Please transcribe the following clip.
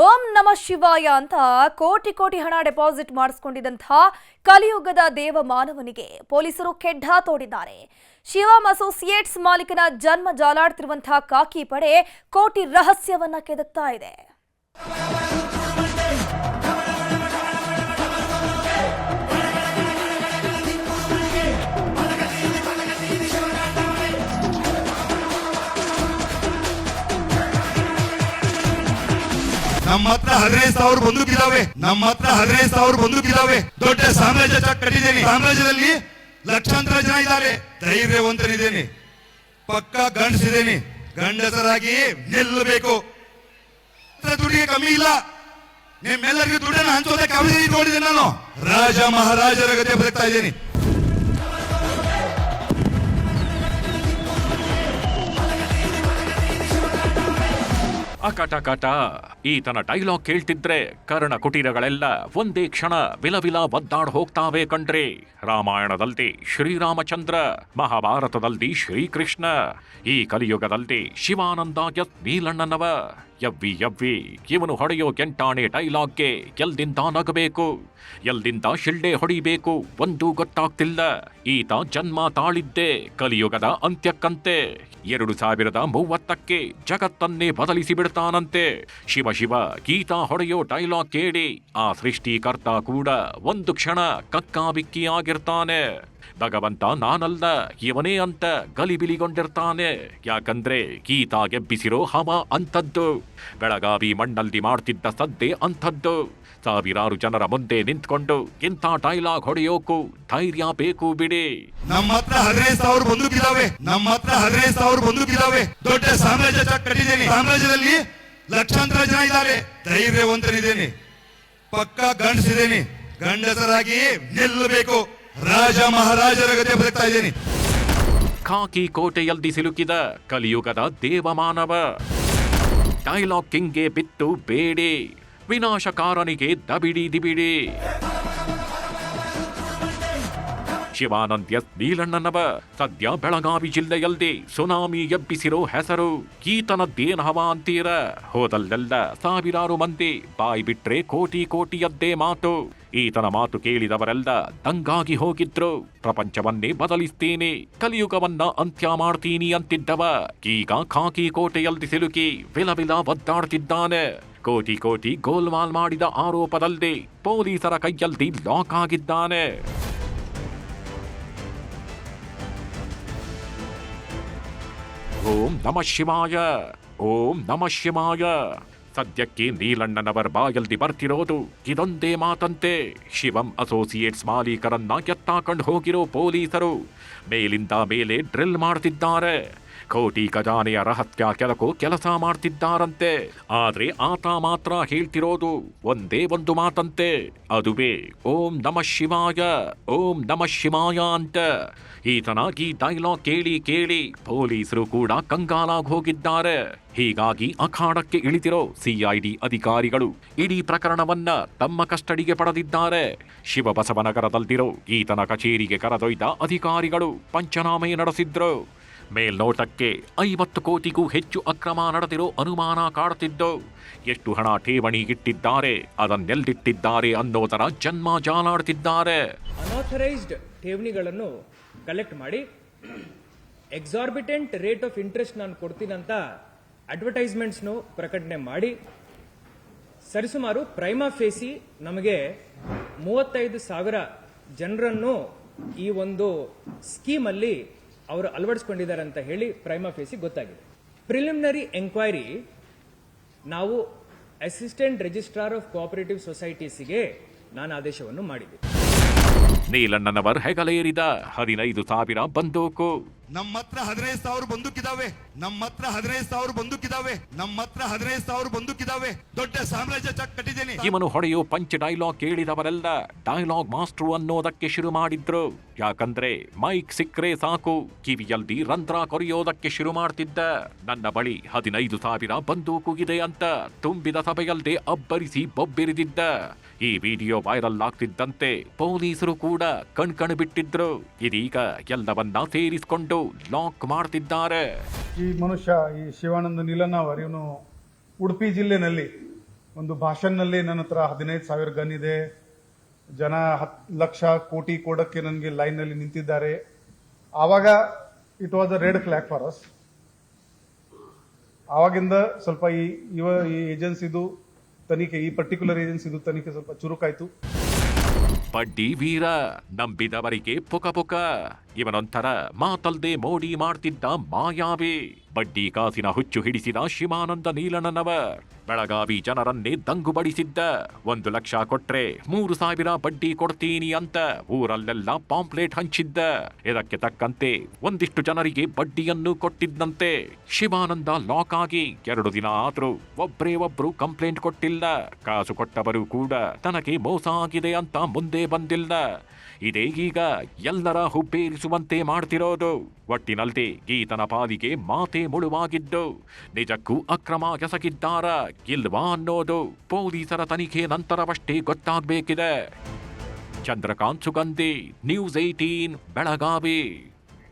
ಓಂ ನಮ ಶಿವಾಯ ಅಂತ ಕೋಟಿ ಕೋಟಿ ಹಣ ಡೆಪಾಸಿಟ್ ಮಾಡಿಸಿಕೊಂಡಿದ್ದಂತಹ ಕಲಿಯುಗದ ದೇವ ಮಾನವನಿಗೆ ಪೊಲೀಸರು ಕೆಡ್ಡ ತೋಡಿದ್ದಾರೆ. ಶಿವಂ ಅಸೋಸಿಯೇಟ್ಸ್ ಮಾಲೀಕನ ಜನ್ಮ ಜಾಲಾಡ್ತಿರುವಂತಹ ಕಾಕಿ ಪಡೆ ಕೋಟಿ ರಹಸ್ಯವನ್ನ ಕೆದಕ್ತಾ ಇದೆ. ನಮ್ಮ ಹತ್ರ 15,000 ಬಂದೂಕಿದಾವೆ. ದೊಡ್ಡ ಸಾಮ್ರಾಜ್ಯ ಕಟ್ಟಿದ್ದೇನೆ. ಸಾಮ್ರಾಜ್ಯದಲ್ಲಿ ಲಕ್ಷಾಂತರ ಜನ ಇದ್ದಾರೆ. ಧೈರ್ಯವಂತನಿದ್ದೇನೆ, ಪಕ್ಕ ಗಂಡಸಿದ್ದೇನೆ. ಗಂಡಸರಾಗಿ ನಿಲ್ಲಬೇಕು. ದುಡ್ಡಿಗೆ ಕಮ್ಮಿ ಇಲ್ಲ. ನಿಮ್ಮೆಲ್ಲರಿಗೂ ದುಡ್ಡನ್ನು ಹಂಚೋದಕ್ಕೆ ಅವಧಿ ನೋಡಿದೆ. ನಾನು ರಾಜ ಮಹಾರಾಜರ ಗತೆ ಬದುಕ್ತಾ ಇದ್ದೇನೆ. ಅಕಟಕಟ ಈತನ ಡೈಲಾಗ್ ಕೇಳ್ತಿದ್ರೆ ಕರ್ಣ ಕುಟೀರಗಳೆಲ್ಲ ಒಂದೇ ಕ್ಷಣ ವಿಲವಿಲ ಒದ್ದಾಡ್ ಹೋಗ್ತಾವೆ ಕಣ್ರಿ. ರಾಮಾಯಣದಲ್ಲಿ ಶ್ರೀರಾಮಚಂದ್ರ, ಮಹಾಭಾರತದಲ್ಲಿ ಶ್ರೀಕೃಷ್ಣ, ಈ ಕಲಿಯುಗದಲ್ಲಿ ಶಿವಾನಂದ ಎಸ್ ನೀಲಣ್ಣನವ. ಯವ್ವಿ ಇವನು ಹೊಡೆಯೋ ಕೆಂಟಾಣೆ ಡೈಲಾಗ್ಗೆ ಎಲ್ದಿಂದ ನಗಬೇಕು, ಎಲ್ದಿಂದ ಶಿಳ್ಳೆ ಹೊಡಿಬೇಕು ಒಂದು ಗೊತ್ತಾಗ್ತಿಲ್ಲ. ಈತ ಜನ್ಮ ತಾಳಿದ್ದೆ ಕಲಿಯುಗದ ಅಂತ್ಯಕ್ಕಂತೆ. 2030ಕ್ಕೆ ಜಗತ್ತನ್ನೇ ಬದಲಿಸಿ ಬಿಡ್ತಾನಂತೆ. ಶಿವ ಗೀತ ಹೊಡೆಯೋ ಡೈಲಾಗ್ ಕೇಳಿ ಆ ಸೃಷ್ಟಿಕರ್ತ ಕೂಡ ಒಂದು ಕ್ಷಣ ಕಕ್ಕಾಬಿಕ್ಕಿಯಾಗಿರ್ತಾನೆ. ಭಗವಂತ ನಾನಲ್ಲ ಇವನೇ ಅಂತ ಗಲಿಬಿಲಿಗೊಂಡಿರ್ತಾನೆ. ಯಾಕಂದ್ರೆ ಗೀತಾ ಎಬ್ಬಿಸಿರೋ ಹವ ಅಂಥದ್ದು, ಬೆಳಗಾವಿ ಮಣ್ಣಲ್ಲಿ ಮಾಡ್ತಿದ್ದ ಸದ್ದೆ ಅಂಥದ್ದು. ಸಾವಿರಾರು ಜನರ ಮುಂದೆ ನಿಂತ್ಕೊಂಡು ಇಂಥ ಡೈಲಾಗ್ ಹೊಡೆಯೋಕು ಧೈರ್ಯ ಬೇಕು ಬಿಡಿ. ನಮ್ಮ ಹತ್ರ 15,000 ಬಂದೂಕಿದಾವೆ. ದೊಡ್ಡ ಸಾಮ್ರಾಜ್ಯ ಕಟ್ಟಿದ್ದೇನೆ. ಸಾಮ್ರಾಜ್ಯದಲ್ಲಿ ಲಕ್ಷಾಂತರ ಜನ ಇದ್ದಾರೆ. ಧೈರ್ಯವಂತನಿದ್ದೇನೆ, ಪಕ್ಕ ಗಂಡಸಿದ್ದೇನೆ. ಗಂಡಸರಾಗಿ ನಿಲ್ಲಬೇಕು. ರಾಜ ಮಹಾರಾಜರ ಗತೆ ಬದುಕ್ತಾ ಇದ್ದೇನೆ. ಖಾಕಿ ಕೋಟೆಯಲ್ಲಿ ಸಿಲುಕಿದ ಕಲಿಯುಗದ ದೇವಮಾನವ. ಡೈಲಾಗ್ ಕಿಂಗ್ಗೆ ಬಿತ್ತು ಬೇಡಿ, ವಿನಾಶಕಾರನಿಗೆ ದಿಬಿಡಿ. ಶಿವಾನಂದ್ ಎಸ್ ನೀಲಣ್ಣನವ ಸದ್ಯ ಬೆಳಗಾವಿ ಜಿಲ್ಲೆಯಲ್ಲಿ ಸುನಾಮಿ ಎಬ್ಬಿಸಿರೋ ಹೆಸರು. ಈತನದ್ದೇನ್ ಹವ ಅಂತೀರ? ಹೋದಲ್ಲೆಲ್ಲ ಸಾವಿರಾರು ಮಂದಿ ಬಾಯಿ ಬಿಟ್ರೆ ಕೋಟಿಯದ್ದೇ ಮಾತು. ಈತನ ಮಾತು ಕೇಳಿದವರೆಲ್ಲ ದಂಗಾಗಿ ಹೋಗಿದ್ರು. ಪ್ರಪಂಚವನ್ನೇ ಬದಲಿಸ್ತೀನಿ, ಕಲಿಯುಗವನ್ನ ಅಂತ್ಯ ಮಾಡ್ತೀನಿ ಅಂತಿದ್ದವ ಈಗ ಖಾಕಿ ಕೋಟೆಯಲ್ಲಿ ಸಿಲುಕಿ ವಿಲವಿಲ ಒದ್ದಾಡ್ತಿದ್ದಾನೆ. ಕೋಟಿ ಗೋಲ್ಮಾಲ್ ಮಾಡಿದ ಆರೋಪದಲ್ಲಿ ಪೊಲೀಸರ ಕೈಯಲ್ಲಿ ಲಾಕ್ ಆಗಿದ್ದಾನೆ. ಓಂ ನಮಃ ಶಿವಾಯ. ಸದ್ಯಕ್ಕೆ ನೀಲಣ್ಣನವರ ಬಾಯಲ್ಲಿ ಬರ್ತಿರೋದು ಇದೊಂದೇ ಮಾತಂತೆ. ಶಿವಂ ಅಸೋಸಿಯೇಟ್ಸ್ ಮಾಲೀಕರನ್ನ ಎತ್ತಾಕೊಂಡು ಹೋಗಿರೋ ಪೊಲೀಸರು ಮೇಲಿಂದ ಮೇಲೆ ಡ್ರಿಲ್ ಮಾಡ್ತಿದ್ದಾರೆ. ಕೋಟಿ ಖಜಾನೆಯ ರಹಸ್ಯ ಕೆಲಕೋ ಕೆಲಸ ಮಾಡ್ತಿದ್ದಾರಂತೆ. ಆದ್ರೆ ಆತ ಮಾತ್ರ ಹೇಳ್ತಿರೋದು ಒಂದೇ ಒಂದು ಮಾತಂತೆ, ಅದುವೇ ಓಂ ನಮಃ ಶಿವಾಯ ಅಂತ. ಈತನಾಗಿ ಡೈಲಾಗ್ ಕೇಳಿ ಪೊಲೀಸರು ಕೂಡ ಕಂಗಾಲಾಗಿ ಹೋಗಿದ್ದಾರೆ. ಹೀಗಾಗಿ ಅಖಾಡಕ್ಕೆ ಇಳಿದಿರೋ ಸಿಐಡಿ ಅಧಿಕಾರಿಗಳು ಇಡೀ ಪ್ರಕರಣವನ್ನ ತಮ್ಮ ಕಸ್ಟಡಿಗೆ ಪಡೆದಿದ್ದಾರೆ. ಶಿವಬಸವನಗರದಲ್ಲಿರೋ ಈತನ ಕಚೇರಿಗೆ ಕರೆದೊಯ್ದ ಅಧಿಕಾರಿಗಳು ಪಂಚನಾಮೆ ನಡೆಸಿದ್ರು. ಮೇಲ್ನೋಟಕ್ಕೆ 50 ಕೋಟಿಗೂ ಹೆಚ್ಚು ಅಕ್ರಮ ನಡೆದಿರೋ ಅನುಮಾನ ಕಾಡುತ್ತಿದ್ದು, ಎಷ್ಟು ಹಣ ಠೇವಣಿ ಇಟ್ಟಿದ್ದಾರೆ, ಅದನ್ನೆಲ್ಲಿಟ್ಟಿದ್ದಾರೆ ಅನ್ನೋದರ ಜನ್ಮ ಜಾಲಾಡ್ತಿದ್ದಾರೆ. ಅನಾಥರೈಸ್ಡ್ ಠೇವಣಿಗಳನ್ನು ಕಲೆಕ್ಟ್ ಮಾಡಿ ಎಕ್ಸಾರ್ಬಿಟೆಂಟ್ ರೇಟ್ ಆಫ್ ಇಂಟ್ರೆಸ್ಟ್ ನಾನು ಕೊಡ್ತೀನಂತ ಅಡ್ವರ್ಟೈಸ್ಮೆಂಟ್ಸ್ನು ಪ್ರಕಟಣೆ ಮಾಡಿ ಸರಿಸುಮಾರು ಪ್ರೈಮಾ ಫೇಸಿ ನಮಗೆ 35,000 ಜನರನ್ನು ಈ ಒಂದು ಸ್ಕೀಮ್ ಅಲ್ಲಿ ಅವರು ಅಳವಡಿಸಿಕೊಂಡಿದ್ದಾರೆ ಅಂತ ಹೇಳಿ ಪ್ರೈಮಾ ಫೇಸಿ ಗೊತ್ತಾಗಿದೆ. ಪ್ರಿಲಿಮಿನರಿ ಎಂಕ್ವೈರಿ ನಾವು ಅಸಿಸ್ಟೆಂಟ್ ರಿಜಿಸ್ಟ್ರಾರ್ ಆಫ್ ಕೋಆಪರೇಟಿವ್ ಸೊಸೈಟೀಸ್ಗೆ ನಾನು ಆದೇಶವನ್ನು ಮಾಡಿದೆ. ನೀಲಣ್ಣನವರ್ ಹೆಗಲೇರಿದ 15,000 ಬಂದೂಕು. ನಮ್ಮ ಹತ್ರ 15,000 ಬಂದೂಕಿದಾವೆ. ದೊಡ್ಡ ಸಾಮ್ರಾಜ್ಯ ಕಟ್ಟಿದ್ದೇನೆ. ಇವನು ಹೊಡೆಯೋ ಪಂಚ್ ಡೈಲಾಗ್ ಕೇಳಿದವರೆಲ್ಲ ಡೈಲಾಗ್ ಮಾಸ್ಟ್ರು ಅನ್ನೋದಕ್ಕೆ ಶುರು ಮಾಡಿದ್ರು. ಯಾಕಂದ್ರೆ ಮೈಕ್ ಸಿಕ್ಕ್ರೆ ಸಾಕು ಕಿವಿಯಲ್ಲಿ ರಂಧ್ರ ಕೊರೆಯೋದಕ್ಕೆ ಶುರು ಮಾಡ್ತಿದ್ದ. ನನ್ನ ಬಳಿ 15,000 ಬಂದೂಕು ಇದೆ ಅಂತ ತುಂಬಿದ ಸಭೆಯಲ್ಲದೆ ಅಬ್ಬರಿಸಿ ಬೊಬ್ಬಿರಿದಿದ್ದ. ಈ ವಿಡಿಯೋ ವೈರಲ್ ಆಗ್ತಿದ್ದಂತೆ ಪೊಲೀಸರು ಕೂಡ ಕಣ್ಕಣು ಬಿಟ್ಟಿದ್ರು. ಇದೀಗ ಎಲ್ಲವನ್ನ ಸೇರಿಸಿಕೊಂಡು ಲಾಕ್ ಮಾಡ್ತಿದ್ದಾರೆ. ಈ ಮನುಷ್ಯ ಈ ಶಿವಾನಂದ ನೀಲಣ್ಣ ಇವನು ಉಡುಪಿ ಜಿಲ್ಲೆನಲ್ಲಿ ಒಂದು ಭಾಷಣನಲ್ಲಿ ನನ್ನ ಹತ್ರ 15,000 ಗನ್ ಇದೆ, ಜನ 10 ಲಕ್ಷ ಕೋಟಿ ಕೊಡಕ್ಕೆ ನನಗೆ ಲೈನ್ನಲ್ಲಿ ನಿಂತಿದ್ದಾರೆ. ಆವಾಗ it was a red flag for us. ಆವಾಗಿಂದ ಸ್ವಲ್ಪ ಈ ಏಜೆನ್ಸಿದು ತನಿಖೆ, ಈ ಪರ್ಟಿಕ್ಯುಲರ್ ಏಜೆನ್ಸಿದು ತನಿಖೆ ಸ್ವಲ್ಪ ಚುರುಕಾಯ್ತು. ಬಡ್ಡಿ ವೀರ ನಂಬಿದವರಿಗೆ ಪುಕ ಪುಕ. ಇವನೊಂಥರ ಮಾತಲ್ದೆ ಮೋಡಿ ಮಾಡ್ತಿದ್ದ ಮಾಯಾವಿ. ಬಡ್ಡಿ ಕಾಸಿನ ಹುಚ್ಚು ಹಿಡಿಸಿದ ಶಿವಾನಂದ ನೀಲಣ್ಣನವರ್ ಬೆಳಗಾವಿ ಜನರನ್ನೇ ದಂಗುಬಡಿಸಿದ್ದ. 1 ಲಕ್ಷ ಕೊಟ್ರೆ 3,000 ಬಡ್ಡಿ ಕೊಡ್ತೀನಿ ಅಂತ ಊರಲ್ಲೆಲ್ಲ ಪಾಂಪ್ಲೇಟ್ ಹಂಚಿದ್ದ. ಇದಕ್ಕೆ ತಕ್ಕಂತೆ ಒಂದಿಷ್ಟು ಜನರಿಗೆ ಬಡ್ಡಿಯನ್ನು ಕೊಟ್ಟಿದ್ದಂತೆ. ಶಿವಾನಂದ ಲಾಕ್ ಆಗಿ 2 ದಿನ ಆದ್ರೂ ಒಬ್ರು ಕಂಪ್ಲೇಂಟ್ ಕೊಟ್ಟಿಲ್ಲ. ಕಾಸು ಕೊಟ್ಟವರು ಕೂಡ ತನಗೆ ಮೋಸ ಆಗಿದೆ ಅಂತ ಮುಂದೆ ಬಂದಿಲ್ಲ. ಇದೇ ಈಗ ಎಲ್ಲರ ಹುಬ್ಬೇರಿಸುವಂತೆ ಮಾಡ್ತಿರೋದು. ಒಟ್ಟಿನಲ್ಲಿ ಗೀತನ ಪಾಲಿಗೆ ಮಾತೆ ಮುಳುವಾಗಿದ್ದು, ನಿಜಕ್ಕೂ ಅಕ್ರಮ ಎಸಗಿದ್ದಾರ ಇಲ್ವಾ ಅನ್ನೋದು ಪೊಲೀಸರ ತನಿಖೆ ನಂತರವಷ್ಟೇ ಗೊತ್ತಾಗಬೇಕಿದೆ. ಚಂದ್ರಕಾಂತ್ ಸುಗಂಧಿ, ನ್ಯೂಸ್ 18 ಬೆಳಗಾವಿ.